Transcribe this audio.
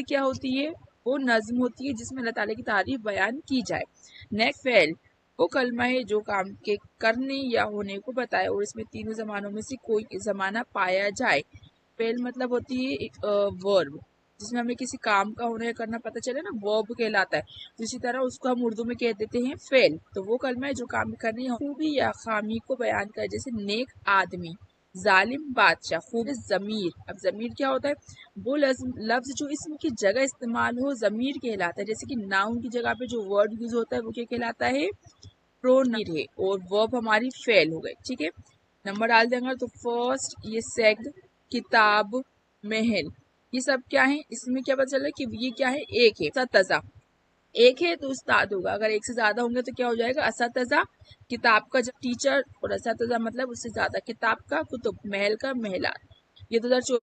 کیا ہوتی ہے؟ وہ نظم ہوتی ہے جس میں اللہ تعالیٰ کی تعریف بیان کی جائے۔ نیکسٹ فعل وہ کلمہ ہے جو کام کے کرنے یا ہونے کو بتائے اور اس میں تینوں زمانوں میں سے کوئی زمانہ پایا جائے۔ فعل مطلب ہوتی ہے ورب، جس میں ہمیں کسی کام کا ہونا یا کرنا پتہ چلے نا، ورب کہلاتا ہے۔ اسی طرح اس کو ہم اردو میں کہہ دیتے ہیں فعل۔ تو وہ کلمہ ہے جو کام کرنے یا خوبی یا خامی کو بیان کرے، جیسے نیک آدمی، ظالم بادشاہ، خوب ضمیر۔ اب ضمیر کیا ہوتا ہے؟ وہ لفظ جو اسم کی جگہ استعمال ہو ضمیر کہلاتا ہے، جیسے کہ ناؤن کی جگہ پہ جو ورڈ یوز ہوتا ہے وہ کیا کہلاتا ہے؟ پرونر ہے، اور ورب ہماری فعل ہو گئے، ٹھیک ہے۔ نمبر ڈال دیں گا تو فرسٹ یہ سیکڈ، کتاب، محل، یہ سب کیا ہے؟ اس میں کیا پتا چل رہا ہے کہ یہ کیا ہے؟ ایک ہے۔ اساتذہ ایک ہے تو استاد ہوگا، اگر ایک سے زیادہ ہوں گے تو کیا ہو جائے گا؟ اساتذہ۔ کتاب کا جب ٹیچر، اور اساتذہ مطلب اس سے زیادہ، کتاب کا کتب، محل کا محلات۔ یہ 2024